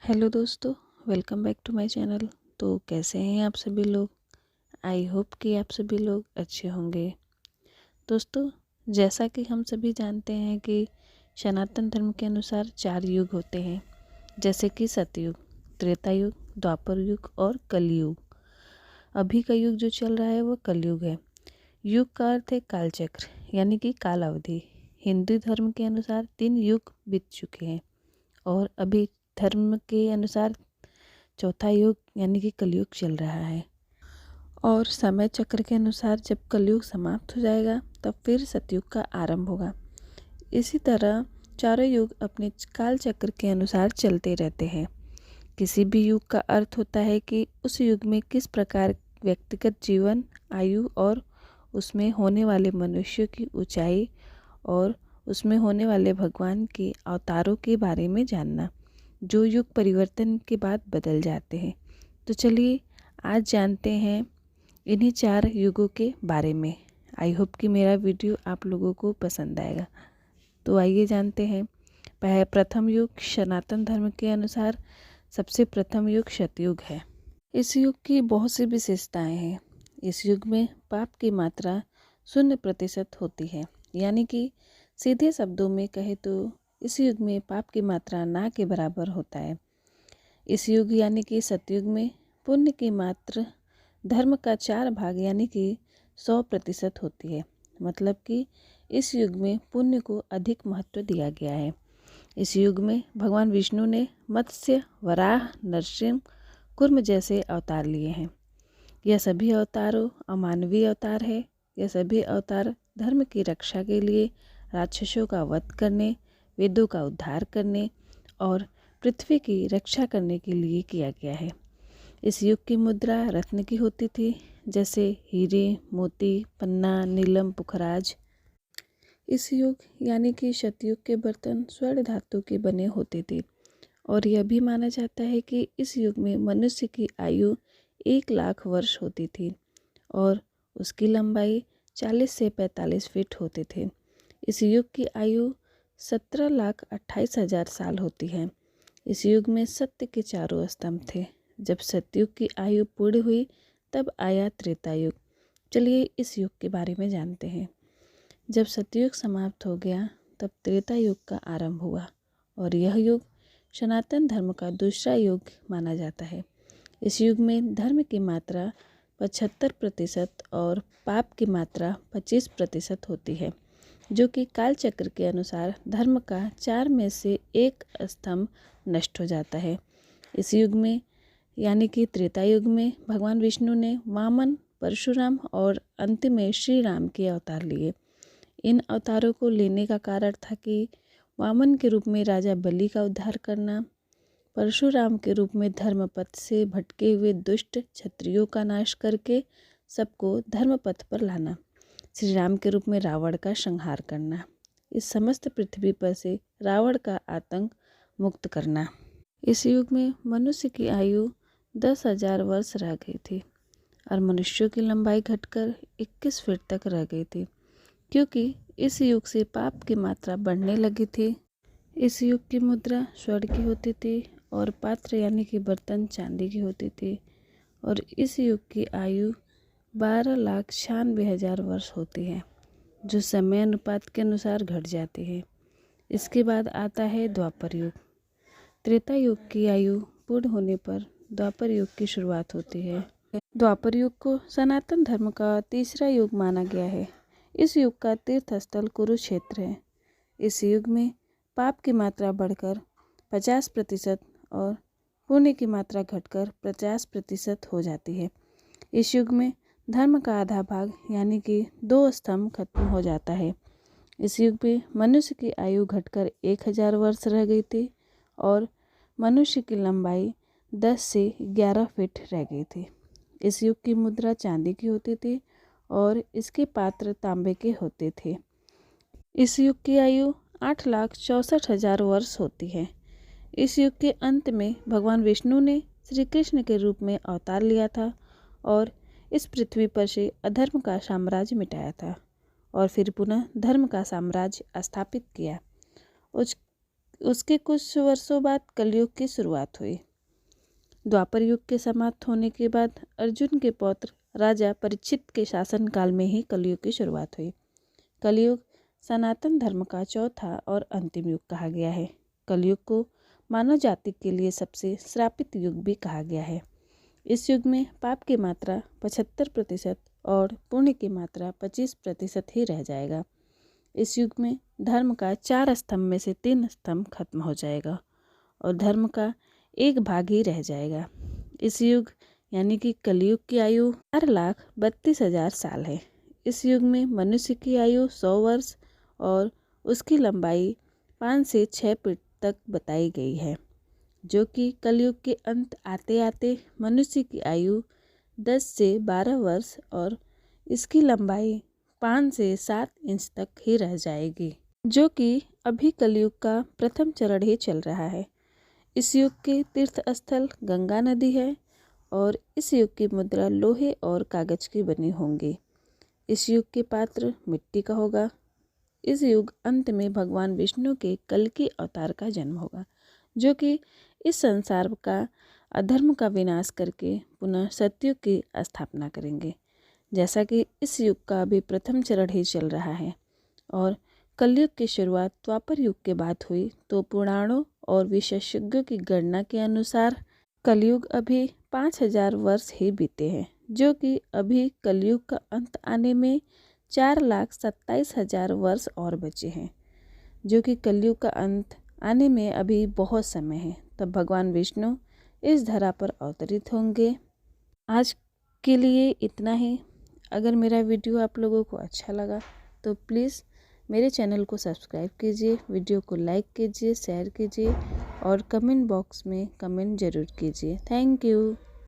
Hello दोस्तों, welcome back to my channel. तो कैसे हैं आप सभी लोग। आई होप कि आप सभी लोग अच्छे होंगे। दोस्तों, जैसा कि हम सभी जानते हैं कि सनातन धर्म के अनुसार 4 युग होते हैं, जैसे कि सतयुग, त्रेता युग, द्वापर युग और कलयुग। अभी का युग जो चल रहा है वो कलयुग है। युग का अर्थ है कालचक्र, यानी कि काल अवधि। हिंदू धर्म के अनुसार 3 युग बीत चुके हैं और अभी धर्म के अनुसार चौथा युग यानी कि कलयुग चल रहा है। और समय चक्र के अनुसार जब कलयुग समाप्त हो जाएगा तब फिर सतयुग का आरंभ होगा। इसी तरह चारों युग अपने काल चक्र के अनुसार चलते रहते हैं। किसी भी युग का अर्थ होता है कि उस युग में किस प्रकार व्यक्तिगत जीवन, आयु और उसमें होने वाले मनुष्यों की ऊंचाई और उसमें होने वाले भगवान के अवतारों के बारे में जानना, जो युग परिवर्तन के बाद बदल जाते हैं। तो चलिए आज जानते हैं इन्हीं 4 युगों के बारे में। आई होप कि मेरा वीडियो आप लोगों को पसंद आएगा। तो आइए जानते हैं। प्रथम युग सनातन धर्म के अनुसार सबसे प्रथम युग सतयुग है। इस युग की बहुत सी विशेषताएं हैं। इस युग में पाप की मात्रा 0% होती है, यानी कि सीधे शब्दों में कहे तो इस युग में पाप की मात्रा ना के बराबर होता है। इस युग यानी कि सतयुग में पुण्य की मात्रा धर्म का 4 भाग यानी कि 100% होती है। मतलब कि इस युग में पुण्य को अधिक महत्व दिया गया है। इस युग में भगवान विष्णु ने मत्स्य, वराह, नरसिंह, कूर्म जैसे अवतार लिए हैं। यह सभी अवतारों अमानवीय अवतार है। यह सभी अवतार धर्म की रक्षा के लिए, राक्षसों का वध करने, वेदों का उद्धार करने और पृथ्वी की रक्षा करने के लिए किया गया है। इस युग की मुद्रा रत्न की होती थी, जैसे हीरे, मोती, पन्ना, नीलम, पुखराज। इस युग यानी कि सतयुग के बर्तन स्वर्ण धातु के बने होते थे और यह भी माना जाता है कि इस युग में मनुष्य की आयु 1 लाख वर्ष होती थी और उसकी लंबाई 40 से 45 फीट होते थे। इस युग की आयु 17,28,000 साल होती है। इस युग में सत्य के चारों स्तंभ थे। जब सतयुग की आयु पूर्ण हुई तब आया त्रेता युग। चलिए इस युग के बारे में जानते हैं। जब सतयुग समाप्त हो गया तब त्रेता युग का आरंभ हुआ और यह युग सनातन धर्म का दूसरा युग माना जाता है। इस युग में धर्म की मात्रा 75% और पाप की मात्रा 25% होती है, जो कि काल चक्र के अनुसार धर्म का 4 में से 1 स्तंभ नष्ट हो जाता है। इस युग में यानी कि त्रेता युग में भगवान विष्णु ने वामन, परशुराम और अंतिम में श्री राम के अवतार लिए। इन अवतारों को लेने का कारण था कि वामन के रूप में राजा बलि का उद्धार करना, परशुराम के रूप में धर्मपथ से भटके हुए दुष्ट क्षत्रियों का नाश करके सबको धर्मपथ पर लाना, श्री राम के रूप में रावण का संहार करना, इस समस्त पृथ्वी पर से रावण का आतंक मुक्त करना। इस युग में मनुष्य की आयु 10,000 वर्ष रह गई थी और मनुष्यों की लंबाई घटकर 21 फीट तक रह गई थी, क्योंकि इस युग से पाप की मात्रा बढ़ने लगी थी। इस युग की मुद्रा स्वर्ण की होती थी और पात्र यानी कि बर्तन चांदी की होती थी और इस युग की आयु 12,96,000 वर्ष होती है, जो समय अनुपात के अनुसार घट जाती है। इसके बाद आता है द्वापर युग। त्रेता युग की आयु पूर्ण होने पर द्वापर युग की शुरुआत होती है। द्वापर युग को सनातन धर्म का तीसरा युग माना गया है। इस युग का तीर्थ स्थल कुरुक्षेत्र है। इस युग में पाप की मात्रा बढ़कर 50% और पुण्य की मात्रा घटकर 50% हो जाती है। इस युग में धर्म का आधा भाग यानी कि 2 स्तंभ खत्म हो जाता है। इस युग में मनुष्य की आयु घटकर 1,000 वर्ष रह गई थी और मनुष्य की लंबाई 10 से 11 फीट रह गई थी। इस युग की मुद्रा चांदी की होती थी और इसके पात्र तांबे के होते थे। इस युग की आयु 8,64,000 वर्ष होती है। इस युग के अंत में भगवान विष्णु ने श्री कृष्ण के रूप में अवतार लिया था और इस पृथ्वी पर से अधर्म का साम्राज्य मिटाया था और फिर पुनः धर्म का साम्राज्य स्थापित किया। उसके कुछ वर्षों बाद कलयुग की शुरुआत हुई। द्वापर युग के समाप्त होने के बाद अर्जुन के पौत्र राजा परीक्षित के शासनकाल में ही कलयुग की शुरुआत हुई। कलयुग सनातन धर्म का चौथा और अंतिम युग कहा गया है। कलयुग को मानव जाति के लिए सबसे श्रापित युग भी कहा गया है। इस युग में पाप की मात्रा 75% और पुण्य की मात्रा 25% ही रह जाएगा। इस युग में धर्म का 4 स्तंभ में से 3 स्तंभ खत्म हो जाएगा और धर्म का एक भाग ही रह जाएगा। इस युग यानी कि कलयुग की आयु 4,32,000 साल है। इस युग में मनुष्य की आयु 100 वर्ष और उसकी लंबाई 5 से 6 फीट तक बताई गई है, जो कि कलयुग के अंत आते आते मनुष्य की आयु 10 से 12 वर्ष और इसकी लंबाई 5 से 7 इंच तक ही रह जाएगी, जो कि अभी कलयुग का प्रथम चरण ही चल रहा है। इस युग के तीर्थ स्थल गंगा नदी है और इस युग की मुद्रा लोहे और कागज की बनी होंगी। इस युग के पात्र मिट्टी का होगा। इस युग अंत में भगवान विष्णु के कल्कि अवतार का जन्म होगा, जो कि इस संसार का अधर्म का विनाश करके पुनः सत्युग की स्थापना करेंगे। जैसा कि इस युग का अभी प्रथम चरण ही चल रहा है और कलयुग की शुरुआत द्वापर युग के बाद हुई, तो पुराणों और विशेषज्ञों की गणना के अनुसार कलयुग अभी 5,000 वर्ष ही बीते हैं, जो कि अभी कलयुग का अंत आने में 4,27,000 वर्ष और बचे हैं, जो कि कलयुग का अंत आने में अभी बहुत समय है। तब भगवान विष्णु इस धरा पर अवतरित होंगे। आज के लिए इतना ही। अगर मेरा वीडियो आप लोगों को अच्छा लगा तो प्लीज़ मेरे चैनल को सब्सक्राइब कीजिए, वीडियो को लाइक कीजिए, शेयर कीजिए और कमेंट बॉक्स में कमेंट ज़रूर कीजिए। Thank you.